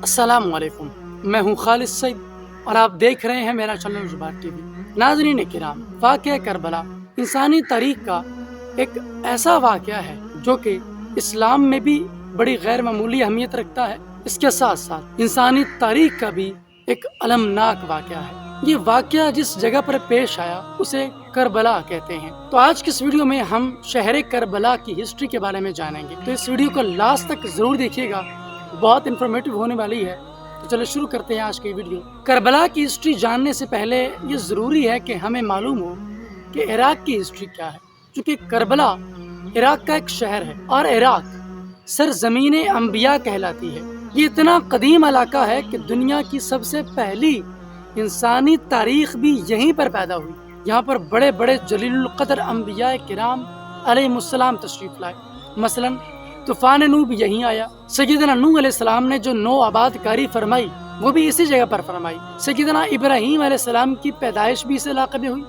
السلام علیکم، میں ہوں خالد سعید اور آپ دیکھ رہے ہیں میرا چینل جبات ٹی وی۔ ناظرین کرام، واقعہ کربلا انسانی تاریخ کا ایک ایسا واقعہ ہے جو کہ اسلام میں بھی بڑی غیر معمولی اہمیت رکھتا ہے، اس کے ساتھ ساتھ انسانی تاریخ کا بھی ایک المناک واقعہ ہے۔ یہ واقعہ جس جگہ پر پیش آیا اسے کربلا کہتے ہیں۔ تو آج کی اس ویڈیو میں ہم شہر کربلا کی ہسٹری کے بارے میں جانیں گے، تو اس ویڈیو کو لاسٹ تک ضرور دیکھیے گا، بہت انفارمیٹیو ہونے والی ہے۔ تو چلو شروع کرتے ہیں آج کی ویڈیو۔ کربلا کی ہسٹری جاننے سے پہلے یہ ضروری ہے کہ ہمیں معلوم ہو کہ عراق کی ہسٹری کیا ہے، چونکہ کربلا عراق کا ایک شہر ہے اور عراق سرزمین انبیاء کہلاتی ہے۔ یہ اتنا قدیم علاقہ ہے کہ دنیا کی سب سے پہلی انسانی تاریخ بھی یہیں پر پیدا ہوئی۔ یہاں پر بڑے بڑے جلیل القدر انبیاء کرام علیہ السلام تشریف لائے۔ مثلاً طوفان نوح بھی یہیں آیا۔ سیدنا نوح علیہ السلام نے جو نو آباد کاری فرمائی وہ بھی اسی جگہ پر فرمائی۔ سیدنا ابراہیم علیہ السلام کی پیدائش بھی اس علاقے میں ہوئی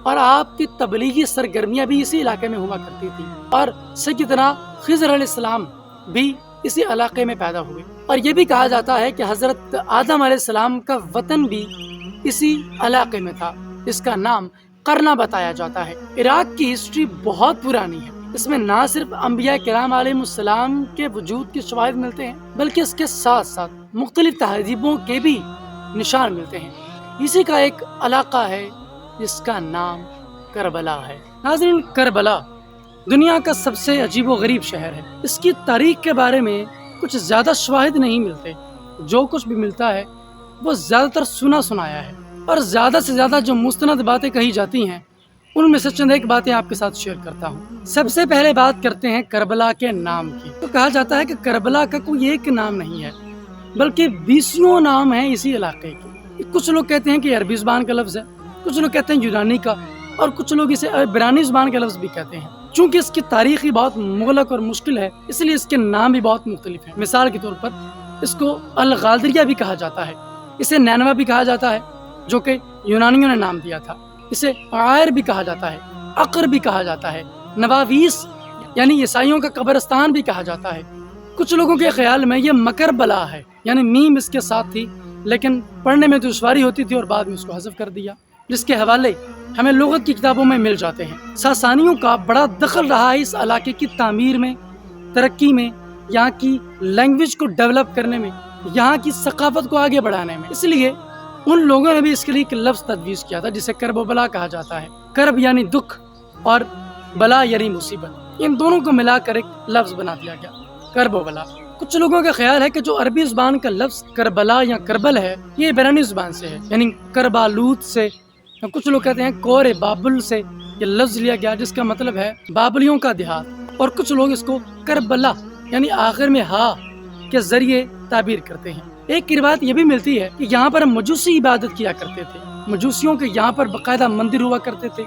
اور آپ کی تبلیغی سرگرمیاں بھی اسی علاقے میں ہوا کرتی تھی، اور سیدنا خضر علیہ السلام بھی اسی علاقے میں پیدا ہوئے۔ اور یہ بھی کہا جاتا ہے کہ حضرت آدم علیہ السلام کا وطن بھی اسی علاقے میں تھا، جس کا نام قرنہ بتایا جاتا ہے۔ عراق کی ہسٹری بہت پرانی ہے، اس میں نہ صرف انبیاء کرام علیہ السلام کے وجود کے شواہد ملتے ہیں بلکہ اس کے ساتھ ساتھ مختلف تہذیبوں کے بھی نشان ملتے ہیں۔ اسی کا ایک علاقہ ہے جس کا نام کربلا ہے۔ ناظرین، کربلا دنیا کا سب سے عجیب و غریب شہر ہے۔ اس کی تاریخ کے بارے میں کچھ زیادہ شواہد نہیں ملتے، جو کچھ بھی ملتا ہے وہ زیادہ تر سنا سنایا ہے، اور زیادہ سے زیادہ جو مستند باتیں کہی جاتی ہیں ان میں سے چند ایک باتیں آپ کے ساتھ شیئر کرتا ہوں۔ سب سے پہلے بات کرتے ہیں کربلا کے نام کی۔ تو کہا جاتا ہے کہ کربلا کا کوئی ایک نام نہیں ہے بلکہ 20 نام ہیں اسی علاقے کے۔ کچھ لوگ کہتے ہیں کہ عربی زبان کا لفظ ہے، کچھ لوگ کہتے ہیں یونانی کا، اور کچھ لوگ اسے عبرانی زبان کا لفظ بھی کہتے ہیں۔ چونکہ اس کی تاریخی بہت مغلق اور مشکل ہے، اس لیے اس کے نام بھی بہت مختلف ہیں۔ مثال کے طور پر اس کو الغادریہ بھی کہا جاتا ہے، اسے نینوا بھی کہا جاتا ہے جو کہ یونانیوں نے نام دیا تھا، اسے عائر بھی کہا جاتا ہے، عقر بھی کہا جاتا ہے، نواویس یعنی عیسائیوں کا قبرستان بھی کہا جاتا ہے۔ کچھ لوگوں کے خیال میں یہ مکربلا ہے، یعنی میم اس کے ساتھ تھی لیکن پڑھنے میں دشواری ہوتی تھی اور بعد میں اس کو حذف کر دیا، جس کے حوالے ہمیں لغت کی کتابوں میں مل جاتے ہیں۔ ساسانیوں کا بڑا دخل رہا ہے اس علاقے کی تعمیر میں، ترقی میں، یہاں کی لینگویج کو ڈیولپ کرنے میں، یہاں کی ثقافت کو آگے بڑھانے میں۔ اس لیے ان لوگوں نے بھی اس کے لیے ایک لفظ تجویز کیا تھا جسے کرب و بلا کہا جاتا ہے۔ کرب یعنی دکھ اور بلا یعنی مصیبت، ان دونوں کو ملا کر ایک لفظ بنا دیا گیا، کرب و بلا۔ کچھ لوگوں کا خیال ہے کہ جو عربی زبان کا لفظ کربلا یا کربل ہے یہ عبرانی زبان سے ہے، یعنی کربالوت سے۔ کچھ لوگ کہتے ہیں کور بابل سے یہ لفظ لیا گیا جس کا مطلب ہے بابلیوں کا دیہات، اور کچھ لوگ اس کو کربلا یعنی آخر میں ہا کے ذریعے تعبیر کرتے ہیں۔ ایک روایت یہ بھی ملتی ہے کہ یہاں پر مجوسی عبادت کیا کرتے تھے، مجوسیوں کے یہاں پر باقاعدہ مندر ہوا کرتے تھے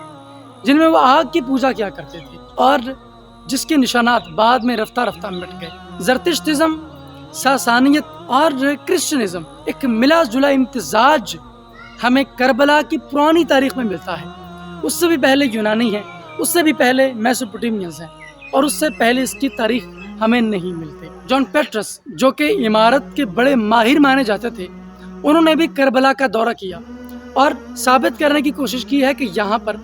جن میں وہ آگ کی پوجا کیا کرتے تھے، اور جس کے نشانات بعد میں رفتہ رفتہ مٹ گئے۔ زرتشتزم، ساسانیت اور کرسچنزم ایک ملا جلا امتزاج ہمیں کربلا کی پرانی تاریخ میں ملتا ہے۔ اس سے بھی پہلے یونانی ہے، اس سے بھی پہلے میسوپوٹیمینز ہیں، اور اس سے پہلے اس کی تاریخ ہمیں نہیں ملتے۔ جان پیٹرس جو کہ عمارت کے بڑے ماہر مانے جاتے تھے، انہوں نے بھی کربلا کا دورہ کیا اور ثابت کرنے کی کوشش کی ہے کہ یہاں پر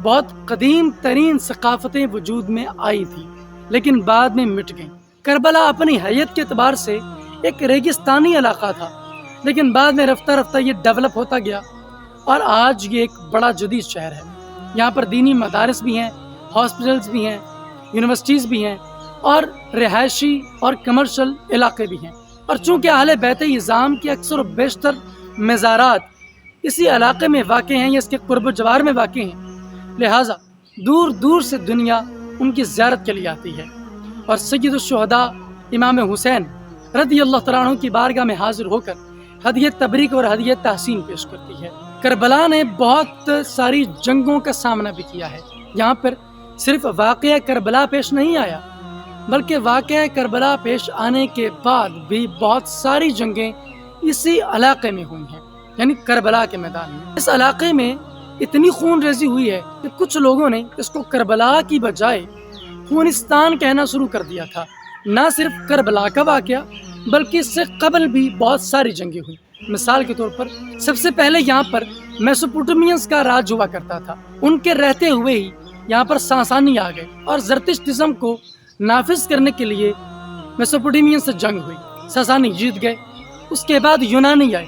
بہت قدیم ترین ثقافتیں وجود میں آئی تھی لیکن بعد میں مٹ گئیں۔ کربلا اپنی حیت کے اعتبار سے ایک ریگستانی علاقہ تھا لیکن بعد میں رفتہ رفتہ یہ ڈیولپ ہوتا گیا اور آج یہ ایک بڑا جدید شہر ہے۔ یہاں پر دینی مدارس بھی ہیں، ہاسپٹلز بھی ہیں، یونیورسٹیز بھی ہیں، اور رہائشی اور کمرشل علاقے بھی ہیں۔ اور چونکہ اہل بیت اعظام کے اکثر و بیشتر مزارات اسی علاقے میں واقع ہیں یا اس کے قرب و جوار میں واقع ہیں، لہٰذا دور دور سے دنیا ان کی زیارت کے لیے آتی ہے اور سید الشہداء امام حسین رضی اللہ تعالیٰ عنہ کی بارگاہ میں حاضر ہو کر ہدیہ تبریک اور ہدیہ تحسین پیش کرتی ہے۔ کربلا نے بہت ساری جنگوں کا سامنا بھی کیا ہے۔ یہاں پر صرف واقعہ کربلا پیش نہیں آیا بلکہ واقعہ کربلا پیش آنے کے بعد بھی بہت ساری جنگیں اسی علاقے میں ہوئی ہیں، یعنی کربلا کے میدان میں۔ اس علاقے میں اتنی خون ریزی ہوئی ہے کہ کچھ لوگوں نے اس کو کربلا کی بجائے خونستان کہنا شروع کر دیا تھا۔ نہ صرف کربلا کا واقعہ بلکہ اس سے قبل بھی بہت ساری جنگیں ہوئی۔ مثال کے طور پر سب سے پہلے یہاں پر میسوپوٹیمینز کا راج ہوا کرتا تھا، ان کے رہتے ہوئے ہی یہاں پر ساسانی آ گئے اور زرتشتزم کو نافذ کرنے کے لیے میسوپوٹیمینز سے جنگ ہوئی، ساسانی جیت گئے۔ اس کے بعد یونانی آئے،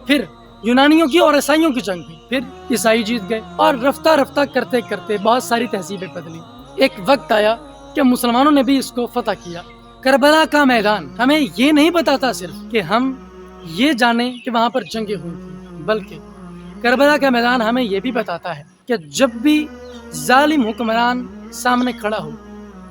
پھر یونانیوں کی اور عیسائیوں کی جنگ ہوئی، پھر عیسائی جیت گئے، اور رفتہ رفتہ کرتے کرتے بہت ساری تہذیبیں بدلی۔ ایک وقت آیا کہ مسلمانوں نے بھی اس کو فتح کیا۔ کربلا کا میدان ہمیں یہ نہیں بتاتا صرف کہ ہم یہ جانیں کہ وہاں پر جنگیں ہوئی تھیں، بلکہ کربلا کا میدان ہمیں یہ بھی بتاتا ہے کہ جب بھی ظالم حکمران سامنے کھڑا ہو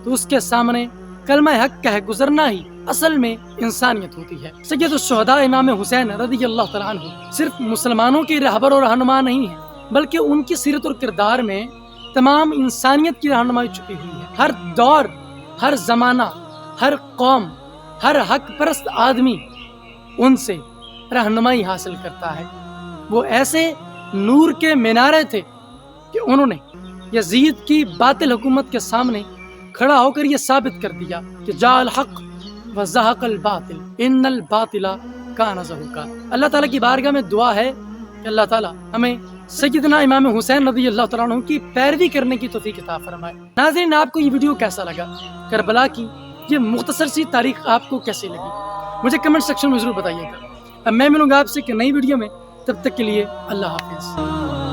تو اس کے سامنے کلمہ حق کہہ گزرنا ہی اصل میں انسانیت ہوتی ہے۔ سید الشہداء امام حسین رضی اللہ تعالیٰ عنہ صرف مسلمانوں کے رہبر اور رہنما نہیں ہیں، بلکہ ان کی سیرت اور کردار میں تمام انسانیت کی رہنمائی چھپی ہوئی ہے۔ ہر دور، ہر زمانہ، ہر قوم، ہر حق پرست آدمی ان سے رہنمائی حاصل کرتا ہے۔ وہ ایسے نور کے مینارے تھے کہ انہوں نے یزید کی باطل حکومت کے سامنے کھڑا ہو کر یہ ثابت کر دیا کہ جاء الحق وزہق الباطل ان الباطل کان زہوقا۔ اللہ تعالیٰ کی بارگاہ میں دعا ہے کہ اللہ تعالیٰ ہمیں سیدنا امام حسین رضی اللہ تعالیٰ عنہ کی پیروی کرنے کی توفیق عطا فرمائے۔ ناظرین، آپ کو یہ ویڈیو کیسا لگا؟ کربلا کی یہ مختصر سی تاریخ آپ کو کیسی لگی؟ مجھے کمنٹ سیکشن میں ضرور بتائیے گا۔ اب میں ملوں گا آپ سے ایک نئی ویڈیو میں، تب تک کے لیے اللہ حافظ۔